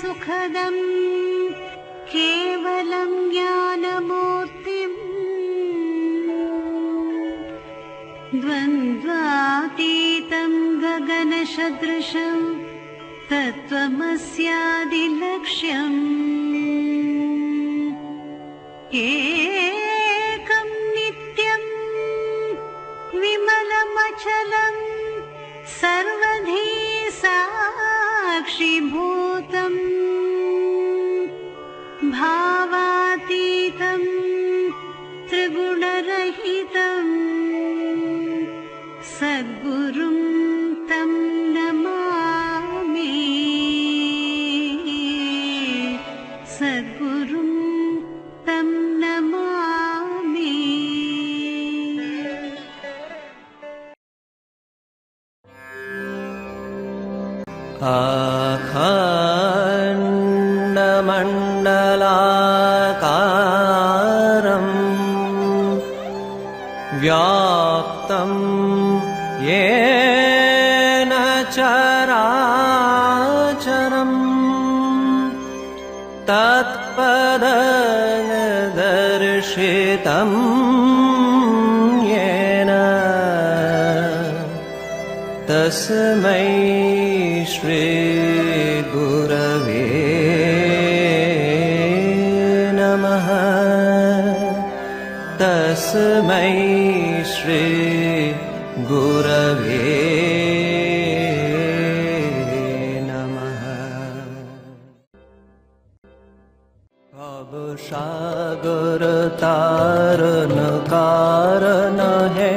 सुखदं केवलं ज्ञानमूर्तिम् द्वन्द्वातीतं गगनसदृशं तत्त्वमस्यादिलक्ष्यम् एकं नित्यं विमलमचलं सर्वधी साक्षिभूतम् भावातीतं त्रिगुणरहितं सद्गुरुं तं नमामि सद्गुरुं तं नमामि। अखण्डमण्डलाकारं व्याप्तं येन चराचरं तत्पददर्शितं येन तस्मै श्री गुरवे नमः तस्मै श्री गुरवे नमः। भवसागर तारन कारण है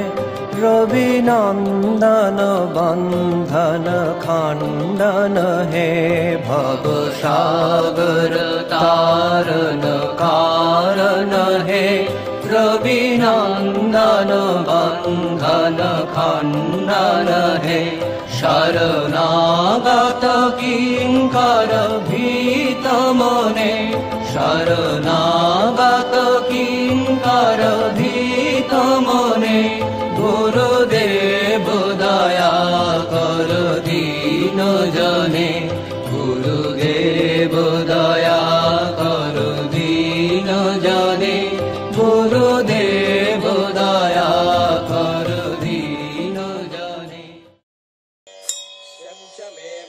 रवि नंदन बंधन खंडन है भवसागर तारन कारण है रवि नंदन बंधन खंडन है शरणागत किंकर भीत मने शरणागत किंकर भीत मने गुरुदेव दया कर दीन जने गुरुदेव दया कर दीन जने गुरुदेव दया कर दीन जने।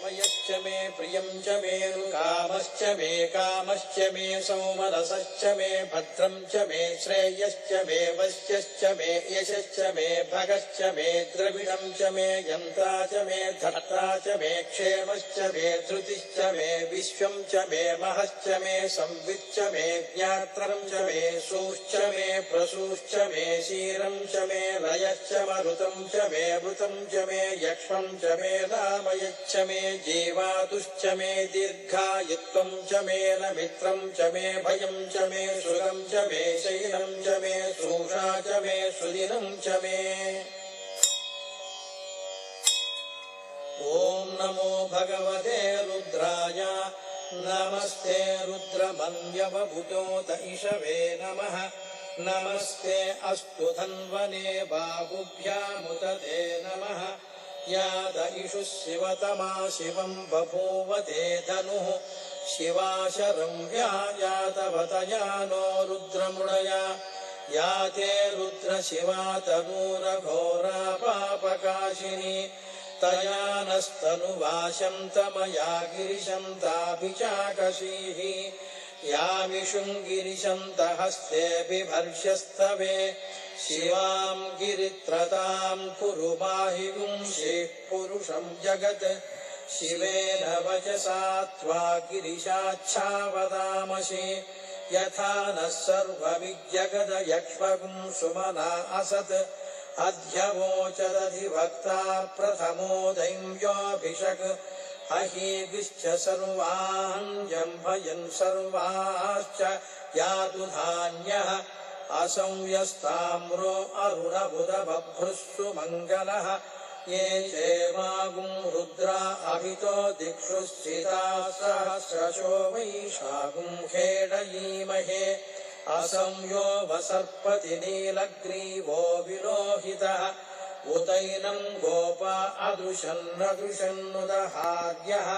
मयश्च मे प्रियं च मे कामश्च मे कामश्च मे सौमनसश्च मे भद्रं च मे श्रेयश्च मे वश्यश्च मे यशश्च मे भगश्च मे द्रविणं च मे यन्त्रा च मे धर्ता च मे क्षेमश्च मे धृतिश्च मे विश्वं च मे महश्च मे संविच्च मे ज्ञात्रं च मे सूश्च मे प्रसूश्च मे क्षीरं च मे लयश्च मरुतं च मे मृतं च मे यक्ष्मं च मे नामयच्च मे जीवातुश्च मे दीर्घायुत्वं च मे नमित्रं च मे भयं च मे सुगं च मे शैलं च मे सूषा च मे सुदिनं च मे। ॐ नमो भगवते रुद्राय नमस्ते रुद्रमन्यवभुजोत इषवे नमः नमस्ते अस्तु धन्वने बाहुभ्यामुत ते नमः याद इषुः शिवतमा शिवं बभूव ते धनुः शिवा शरम्या यातवतया नो रुद्रमुणया या ते रुद्रशिवा तनूरघोरा पापकाशिनी तया नस्तनुवाशं तमया गिरिशन्ताभिचाकशीः यामिषुं गिरिशन्तहस्ते बिभर्ष्यस्तवे शिवां गिरित्रतां कुरु माहि गुंषिः पुरुषं जगत् शिवेन वचसा त्वा गिरिशाच्छावदामसि यथा नः सर्वविजगदयक्ष्मगुं सुमना असत् अध्यवोचदधिवक्ता प्रथमो दैव्योऽभिषक् अहीगिश्च सर्वान् जम्भयन् सर्वाश्च यातु धान्यः असंयस्ताम्रो अरुणबुधबभ्रुस्सु मङ्गलः ये चेमागुं रुद्रा अभितो दिक्षु स्थिताः सहस्रशो वैशाखुं खेडयीमहे असंयो वसर्पति नीलग्रीवो विलोहितः उतैनं गोपा अदृशन्नदृशन्नुदहार्यः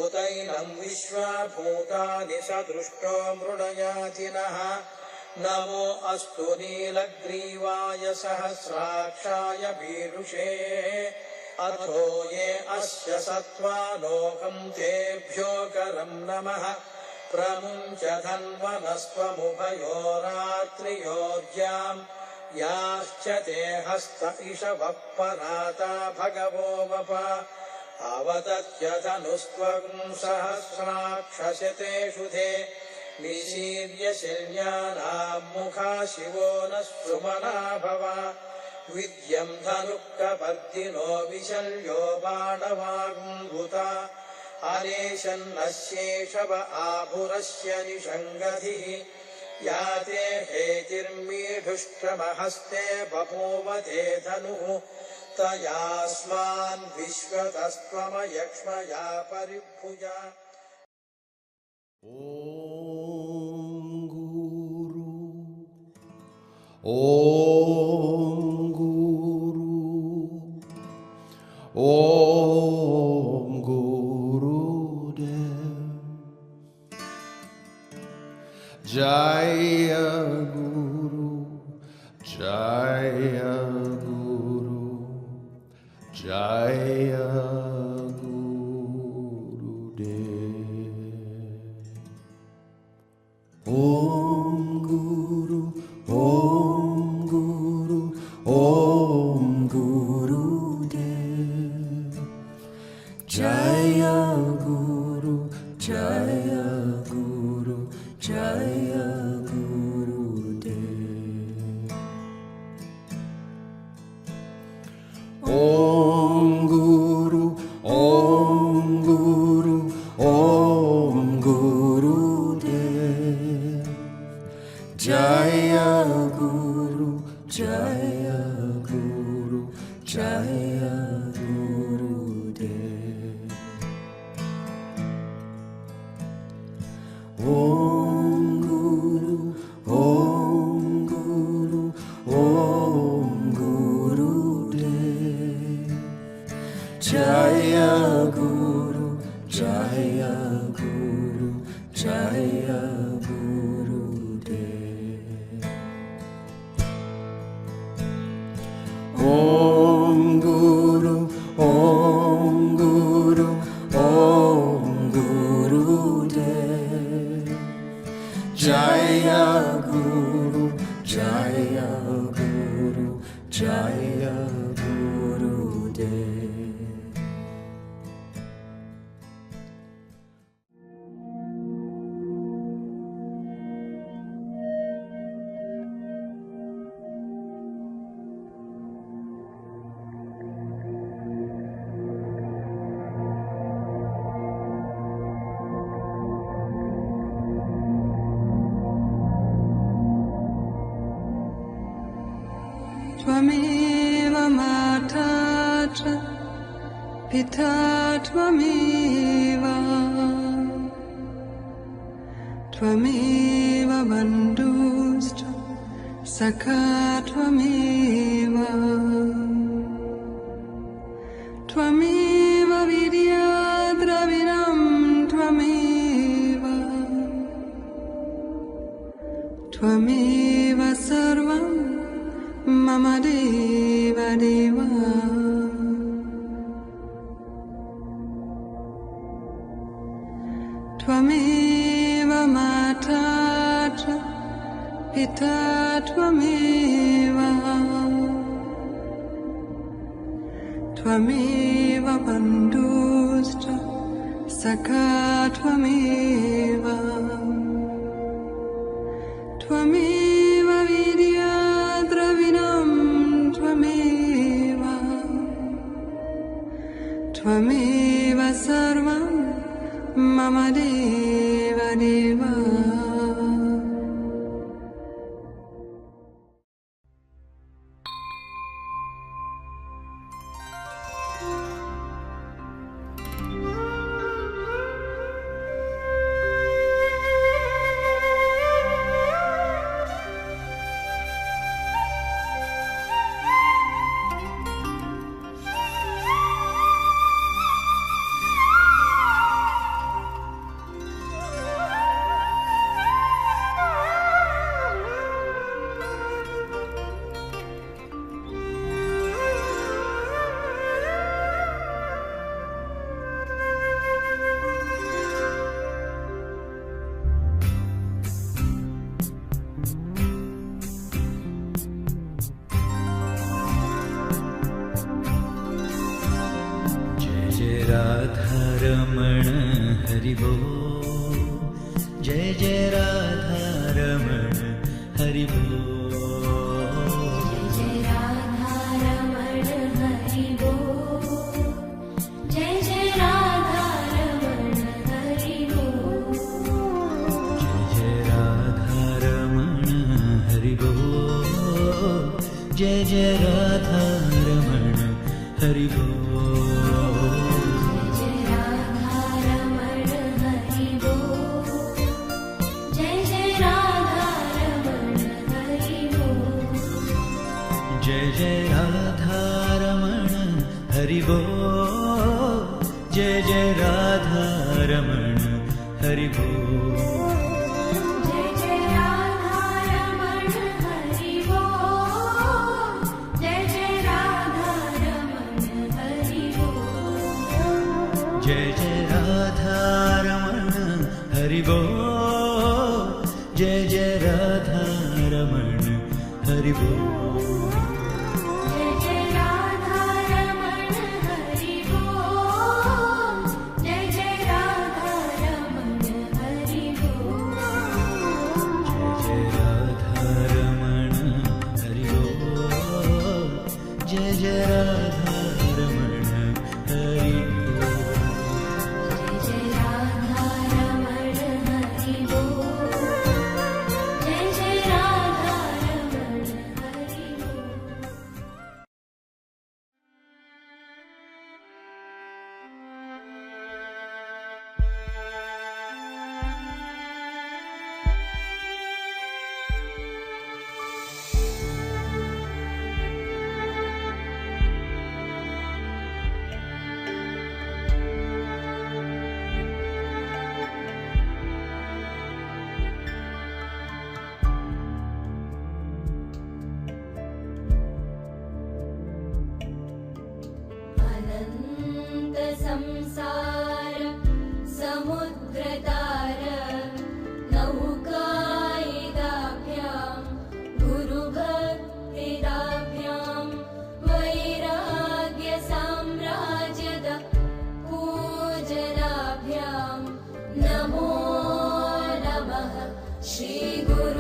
उतैनं विश्वा भूतानि सदृष्टो मृडयाति नः नमो अस्तु नीलग्रीवाय सहस्राक्षाय पीयूषे अथो ये अस्य सत्त्वालोकं तेभ्यो करं नमः प्रमुञ्च धन्वनस्त्वमुभयोरात्रियोर्याम् याश्च ते हस्त इषवः पराता भगवो वप अवदत्यधनुस्त्वं सहस्राक्षशतेषु ते निशीर्य शल्यानां मुखा शिवो न सुमना भव विद्यं धनुक्कपर्दिनो विशल्यो बाणवागुम्भुता अनेशन्नशेषव आभुरस्य निषङ्गधिः या ते हेतिर्मीढुष्टमहस्ते बभूव ते धनुः तयास्मान् विश्वतस्त्वमयक्ष्मया परिभुजा। ॐ गुरुदेव जय गुरु जय गुरु जय गुरुदेव। ॐ गुरु गुरुदेव जय गुरु जय गुरु जय गुरुदेव। ॐ गुरु गुरुदेव जय गुरु जय गुरु जय गुरुदेव। ॐ गुरु गुरुदेव जय गुरु जय गुरु जय गुरुदेव। ॐ गुरु गुरुदेव जय गुरु जय गुरु जय गुरुदेव। त्वमेव माता च पिता त्वमेव त्वमेव बन्धुश्च सखा त्वमेव त्वमेव विद्याद्रविणं त्वमेव त्वमेव सर्वं मम देव देव। त्वमेव माता च पिता त्वमेव त्वमेव बन्धुश्च सखा त्वमेव त्वमेव विद्याद्रविणं त्वमेव त्वमेव सर्वं मम देव देव। राधारमण हरि बोल, जय जय राधारमण हरि बोल, जय राधारमण हरि बोल, जय जय राधारमण हरि बोल, जय राधारमण हरि बोल, जय जय राधारमण हरि बोल, जय राधारमण हरि बोल, जय जय राधारमण हरि बोल, जय जय राधारमण हरि बोल, जय जय राधारमण हरि बोल, जय जय राधारमण हरि बोल, जय जय राधारमण हरि बोल, जय जय राधारमण हरि बोल, जय जय राधारमण हरि बोल, जय जय राधारमण हरि बोल, जय जय राधारमण हरि बोल, जय जय राधारमण हरि बोल, जय जय राधारमण हरि बोल, जय जय राधारमण हरि बोल, जय जय राधारमण हरि बोल. अनन्त संसार समुद्रतार नौकायिकाभ्यां गुरुभक्तिदाभ्यां वैराग्यसाम्राज्यद पूजनाभ्यां नमो नमः श्रीगुरुपादुकाभ्याम्.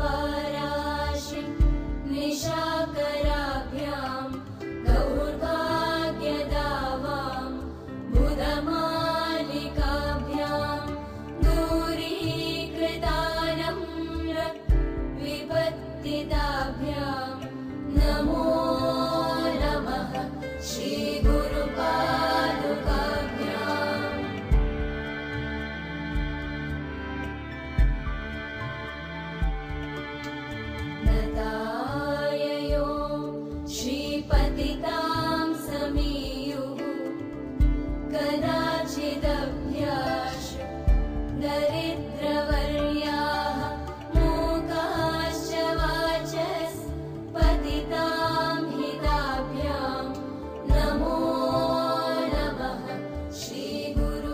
कवित्ववाराशि निशाकराभ्यां दौर्भाग्यदावां बुधमालिकाभ्यां दूरीकृतानम्र विपत्तिदाभ्यां नमो नमः श्रीगुरुपादुकाभ्याम्. नताययो श्रीपतितां समीयुः कदाचिदभ्याश दरिद्रवर्याः मूकाश्च वाचस् पतितां हिताभ्यां नमो नमः श्रीगुरुपादुकाभ्याम्.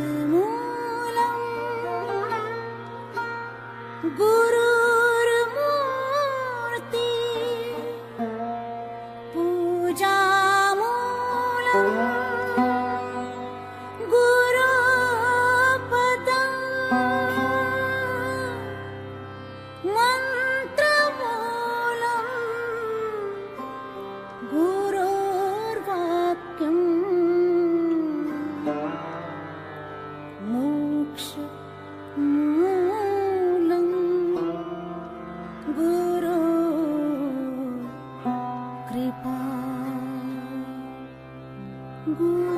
ध्यानमूलम् गुरुर्मूर्ति पूजामूलम् गुरुपदम् मन्त्रमूलम् गुरोर्वाक्यम् मोक्षमूलम् गुरो कृपा गुरु